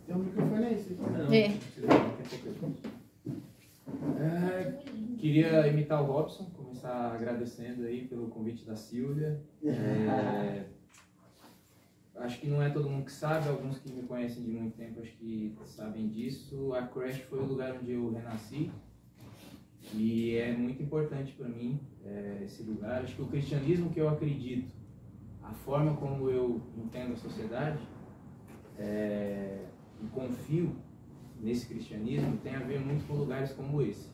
Tem um microfone aí, você queria imitar o Robson, começar agradecendo aí pelo convite da Silvia. Acho que não é todo mundo que sabe, alguns que me conhecem de muito tempo acho que sabem disso. A Crash foi o lugar onde eu renasci e é muito importante para mim esse lugar. Acho que o cristianismo que eu acredito, a forma como eu entendo a sociedade e confio nesse cristianismo tem a ver muito com lugares como esse.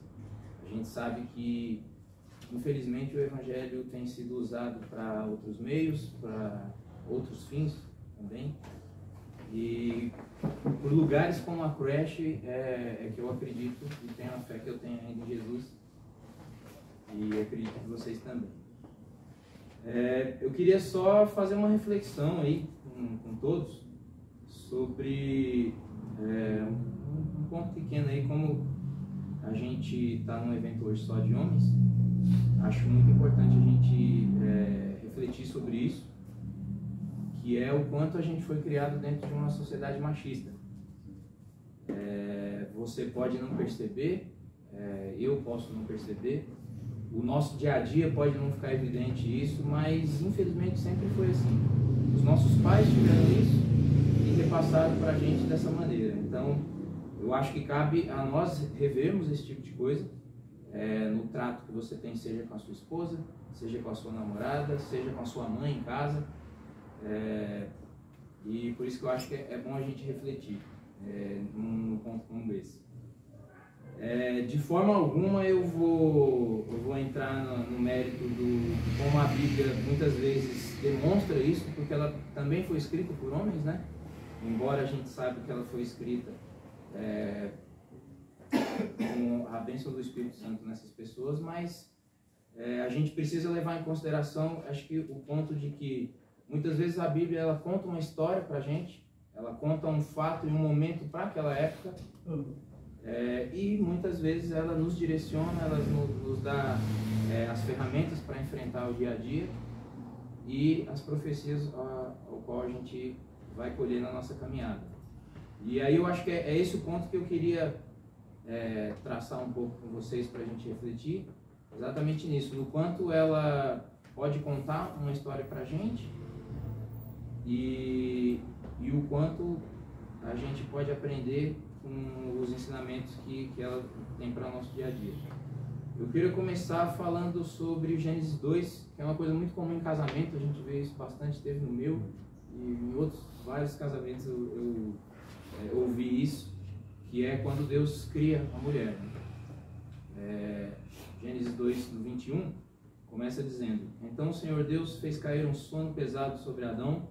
A gente sabe que, infelizmente, o Evangelho tem sido usado para outros meios, para outros fins também. E por lugares como a Crash é que eu acredito e tenho a fé que eu tenho ainda em Jesus. E acredito que vocês também. Eu queria só fazer uma reflexão aí com todos sobre um ponto pequeno aí, como a gente está num evento hoje só de homens. Acho muito importante a gente refletir sobre isso, que é o quanto a gente foi criado dentro de uma sociedade machista. Você pode não perceber, eu posso não perceber, o nosso dia a dia pode não ficar evidente isso, mas infelizmente sempre foi assim. Os nossos pais tiveram isso e repassaram para a gente dessa maneira. Então, eu acho que cabe a nós revermos esse tipo de coisa no trato que você tem, seja com a sua esposa, seja com a sua namorada, seja com a sua mãe em casa. E por isso que eu acho que é bom a gente refletir num ponto como esse. De forma alguma eu vou entrar no mérito de como a Bíblia muitas vezes demonstra isso, porque ela também foi escrita por homens, né? Embora a gente saiba que ela foi escrita com a bênção do Espírito Santo nessas pessoas, mas a gente precisa levar em consideração, acho que o ponto de que muitas vezes a Bíblia ela conta uma história para a gente, ela conta um fato e um momento para aquela época, e muitas vezes ela nos direciona, ela nos dá as ferramentas para enfrentar o dia a dia e as profecias ao qual a gente vai colher na nossa caminhada. E aí eu acho que é esse o ponto que eu queria traçar um pouco com vocês para a gente refletir, exatamente nisso, no quanto ela pode contar uma história para a gente e o quanto a gente pode aprender com os ensinamentos que ela tem para o nosso dia a dia. Eu queria começar falando sobre Gênesis 2, que é uma coisa muito comum em casamento, a gente vê isso bastante, teve no meu e em outros vários casamentos eu ouvi isso, que é quando Deus cria a mulher. Gênesis 2, do 21, começa dizendo: Então o Senhor Deus fez cair um sono pesado sobre Adão,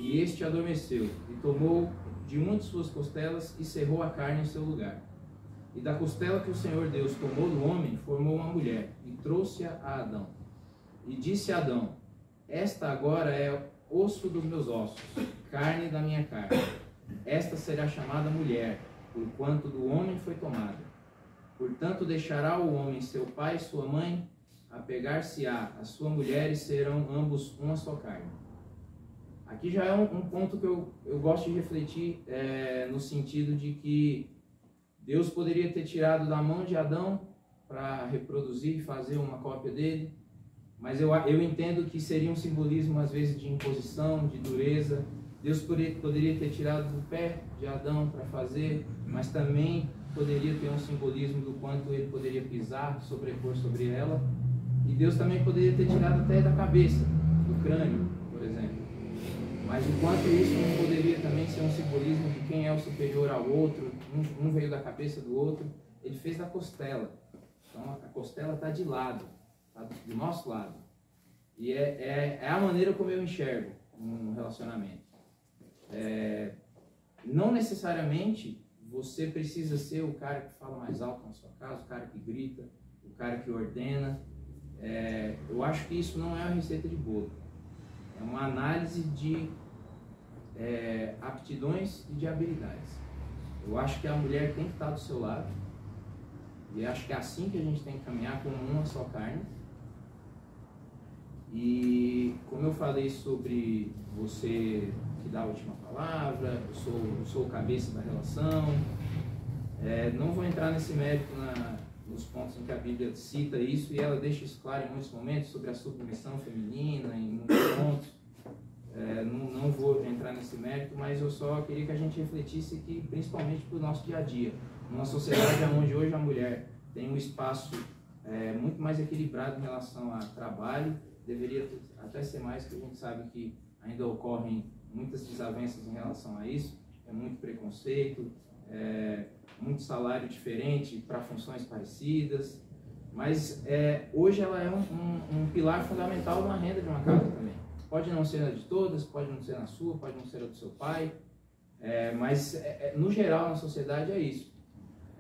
e este adormeceu, e tomou de uma de suas costelas e cerrou a carne em seu lugar. E da costela que o Senhor Deus tomou do homem, formou uma mulher, e trouxe-a a Adão. E disse a Adão: Esta agora é osso dos meus ossos, carne da minha carne. Esta será chamada mulher, porquanto do homem foi tomada. Portanto deixará o homem seu pai e sua mãe, apegar-se-á a sua mulher, e serão ambos uma só carne. Aqui já é um ponto que eu gosto de refletir, no sentido de que Deus poderia ter tirado da mão de Adão para reproduzir e fazer uma cópia dele, mas eu entendo que seria um simbolismo às vezes de imposição, de dureza. Deus poderia ter tirado do pé de Adão para fazer, mas também poderia ter um simbolismo do quanto ele poderia pisar, sobrepor sobre ela. E Deus também poderia ter tirado até da cabeça, do crânio, por exemplo. Mas o quanto isso não poderia também ser um simbolismo de quem é o superior ao outro, um veio da cabeça do outro. Ele fez da costela. Então a costela está de lado, está do nosso lado. E é a maneira como eu enxergo um relacionamento. Não necessariamente você precisa ser o cara que fala mais alto na sua casa, o cara que grita, o cara que ordena. Eu acho que isso não é uma receita de bolo. É uma análise de aptidões e de habilidades. Eu acho que a mulher tem que estar do seu lado. E acho que é assim que a gente tem que caminhar, como uma só carne. E como eu falei sobre você que dá a última palavra, eu sou o cabeça da relação. Não vou entrar nesse mérito nos pontos em que a Bíblia cita isso, e ela deixa isso claro em muitos momentos, sobre a submissão feminina, em muitos pontos. Não vou entrar nesse mérito, mas eu só queria que a gente refletisse que, principalmente para o nosso dia a dia, numa sociedade onde hoje a mulher tem um espaço muito mais equilibrado em relação a trabalho, deveria até ser mais, que a gente sabe que ainda ocorrem muitas desavenças em relação a isso, muito preconceito, muito salário diferente para funções parecidas, mas hoje ela é um pilar fundamental na renda de uma casa também. Pode não ser a de todas, pode não ser na sua, pode não ser a do seu pai, mas no geral na sociedade é isso.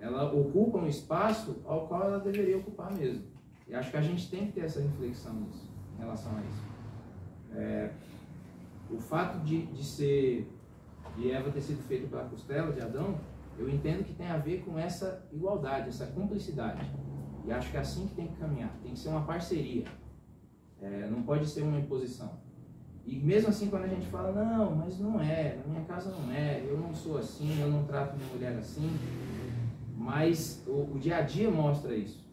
Ela ocupa um espaço ao qual ela deveria ocupar mesmo. E acho que a gente tem que ter essa reflexão nisso, em relação a isso. O fato de Eva ter sido feita pela costela de Adão, eu entendo que tem a ver com essa igualdade, essa cumplicidade. E acho que é assim que tem que caminhar. Tem que ser uma parceria. Não pode ser uma imposição. E mesmo assim, quando a gente fala, não, mas não é, na minha casa não é, eu não sou assim, eu não trato minha mulher assim, mas o dia a dia mostra isso.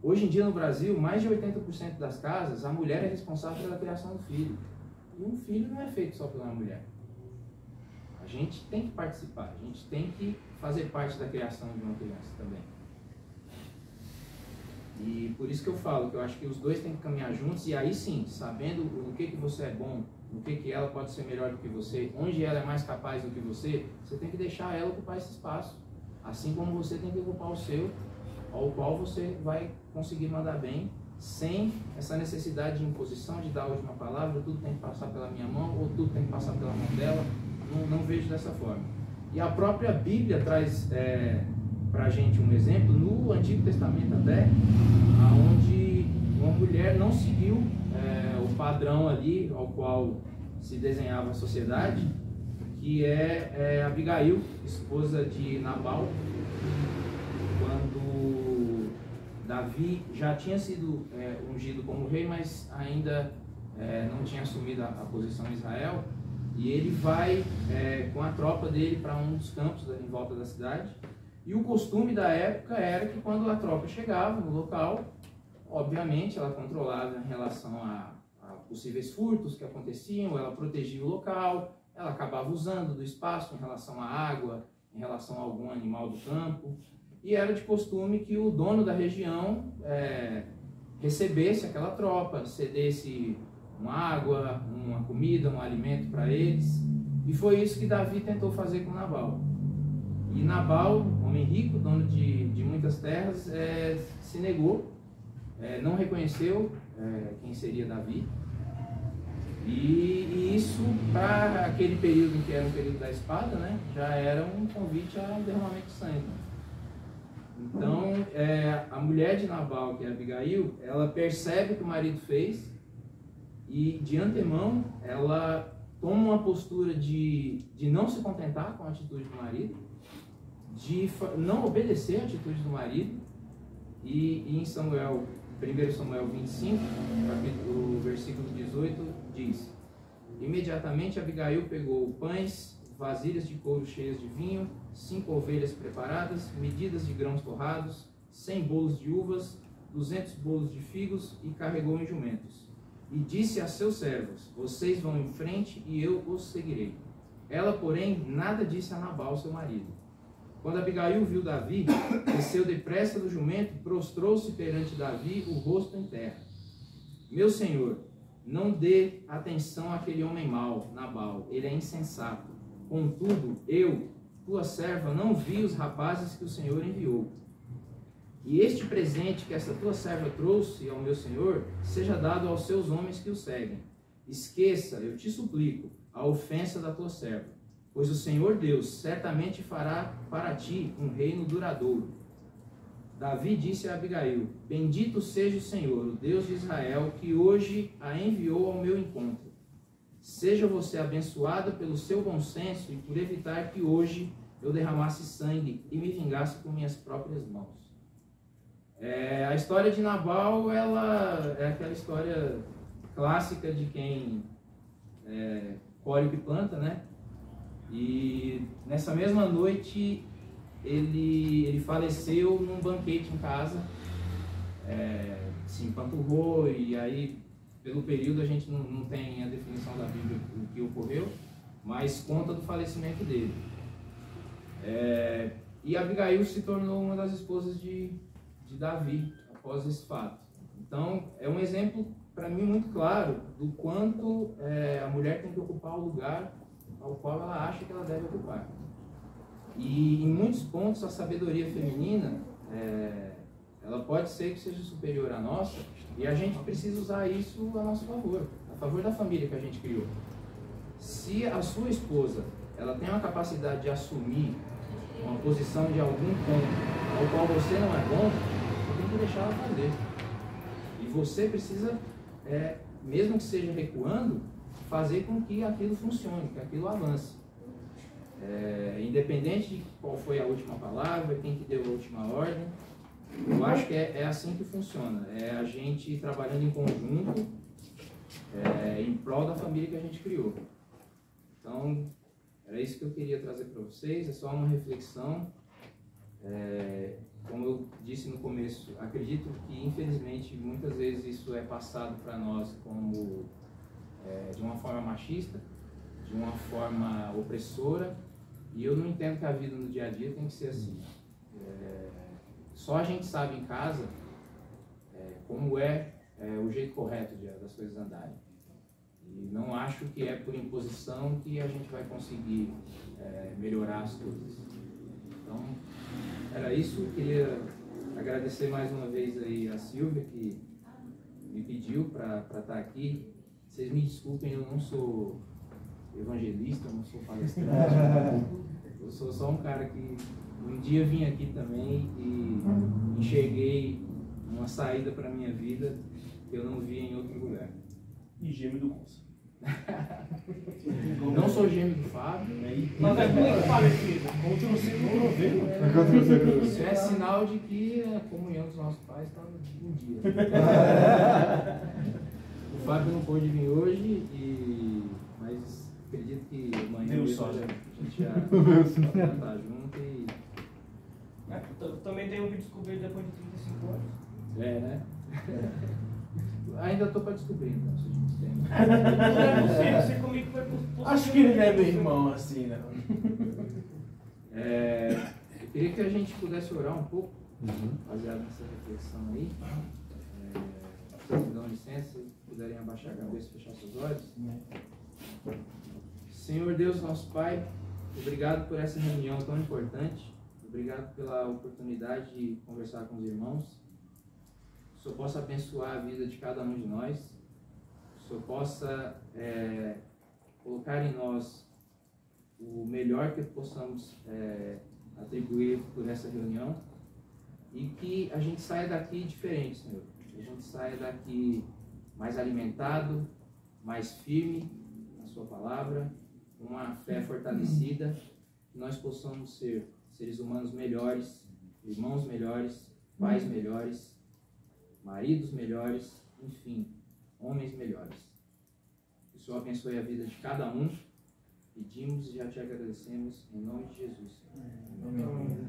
Hoje em dia no Brasil, mais de 80% das casas, a mulher é responsável pela criação do filho. E um filho não é feito só pela mulher. A gente tem que participar, a gente tem que fazer parte da criação de uma criança também. E por isso que eu falo que eu acho que os dois têm que caminhar juntos, e aí sim, sabendo no que você é bom, no que ela pode ser melhor do que você, onde ela é mais capaz do que você tem que deixar ela ocupar esse espaço. Assim como você tem que ocupar o seu, ao qual você vai conseguir mandar bem, sem essa necessidade de imposição, de dar a última palavra, tudo tem que passar pela minha mão, ou tudo tem que passar pela mão dela. Não vejo dessa forma. E a própria Bíblia traz para a gente um exemplo, no Antigo Testamento até, onde uma mulher não seguiu o padrão ali ao qual se desenhava a sociedade, que é Abigail, esposa de Nabal, quando Davi já tinha sido ungido como rei, mas ainda não tinha assumido a posição em Israel, e ele vai com a tropa dele para um dos campos em volta da cidade. E o costume da época era que quando a tropa chegava no local, obviamente ela controlava em relação a possíveis furtos que aconteciam, ela protegia o local, ela acabava usando do espaço em relação à água, em relação a algum animal do campo. E era de costume que o dono da região recebesse aquela tropa, cedesse uma água, uma comida, um alimento para eles. E foi isso que Davi tentou fazer com Nabal. E Nabal, homem rico, dono de muitas terras, se negou, não reconheceu quem seria Davi. E isso, para aquele período em que era o período da espada, né, já era um convite a um derramamento de sangue. Então, a mulher de Nabal, que é Abigail, ela percebe o que o marido fez e, de antemão, ela toma uma postura de não se contentar com a atitude do marido, de não obedecer a atitude do marido. E em 1 Samuel 25, o versículo 18, diz: imediatamente Abigail pegou pães, vasilhas de couro cheias de vinho, 5 ovelhas preparadas, medidas de grãos torrados, 100 bolos de uvas, 200 bolos de figos, e carregou em jumentos. E disse a seus servos: vocês vão em frente e eu os seguirei. Ela, porém, nada disse a Nabal, seu marido. Quando Abigail viu Davi, desceu depressa do jumento, prostrou-se perante Davi, o rosto em terra. Meu senhor, não dê atenção àquele homem mau, Nabal, ele é insensato. Contudo, eu, tua serva, não vi os rapazes que o Senhor enviou. E este presente que essa tua serva trouxe ao meu senhor, seja dado aos seus homens que o seguem. Esqueça, eu te suplico, a ofensa da tua serva, pois o Senhor Deus certamente fará para ti um reino duradouro. Davi disse a Abigail: bendito seja o Senhor, o Deus de Israel, que hoje a enviou ao meu encontro. Seja você abençoada pelo seu bom senso e por evitar que hoje eu derramasse sangue e me vingasse com minhas próprias mãos. A história de Nabal, ela é aquela história clássica de quem colhe o que planta, né? E nessa mesma noite ele faleceu num banquete em casa, se empanturrou, e aí pelo período a gente não tem a definição da Bíblia do que ocorreu, mas conta do falecimento dele. E Abigail se tornou uma das esposas de Davi após esse fato. Então é um exemplo para mim muito claro do quanto a mulher tem que ocupar o lugar ao qual ela acha que ela deve ocupar. E em muitos pontos a sabedoria feminina ela pode ser que seja superior à nossa, e a gente precisa usar isso a nosso favor, a favor da família que a gente criou. Se a sua esposa ela tem uma capacidade de assumir uma posição de algum ponto ao qual você não é bom, você tem que deixar ela fazer. E você precisa, mesmo que seja recuando, fazer com que aquilo funcione, que aquilo avance. Independente de qual foi a última palavra, quem que deu a última ordem, eu acho que é assim que funciona. É a gente trabalhando em conjunto, em prol da família que a gente criou. Então, era isso que eu queria trazer para vocês. É só uma reflexão. Como eu disse no começo, acredito que infelizmente muitas vezes isso é passado para nós como de uma forma machista, de uma forma opressora, e eu não entendo que a vida no dia a dia tem que ser assim. Só a gente sabe em casa como o jeito correto das coisas andarem. E não acho que é por imposição que a gente vai conseguir melhorar as coisas. Então, era isso. Eu queria agradecer mais uma vez aí a Silvia, que me pediu para estar aqui. Vocês me desculpem, eu não sou evangelista, não sou palestrante. Eu sou só um cara que um dia vim aqui também e enxerguei uma saída para a minha vida que eu não via em outro lugar. E gêmeo do Consa. Não sou gêmeo do Fábio. Mas é muito parecido. Contra o ciclo governo. Isso é sinal de que a comunhão dos nossos pais está um dia. O Fábio não pôde vir hoje, mas acredito que amanhã a gente já está junto. Eu também tenho que descobrir depois de 35 anos. Né? Ainda estou para descobrir, então, se a gente tem. Não sei comigo foi possível. Acho que ele não é meu irmão assim, não. Eu queria que a gente pudesse orar um pouco, baseado nessa reflexão aí. Vocês me dão licença, se puderem abaixar a cabeça e fechar seus olhos. Senhor Deus, nosso Pai, obrigado por essa reunião tão importante. Obrigado pela oportunidade de conversar com os irmãos. Que o Senhor possa abençoar a vida de cada um de nós. Que o Senhor possa colocar em nós o melhor que possamos atribuir por essa reunião. E que a gente saia daqui diferente, Senhor. Que a gente saia daqui mais alimentado, mais firme na Sua palavra, com uma fé fortalecida. Que nós possamos ser seres humanos melhores, irmãos melhores, pais melhores, maridos melhores, enfim, homens melhores. Que o Senhor abençoe a vida de cada um. Pedimos e já te agradecemos em nome de Jesus. Amém.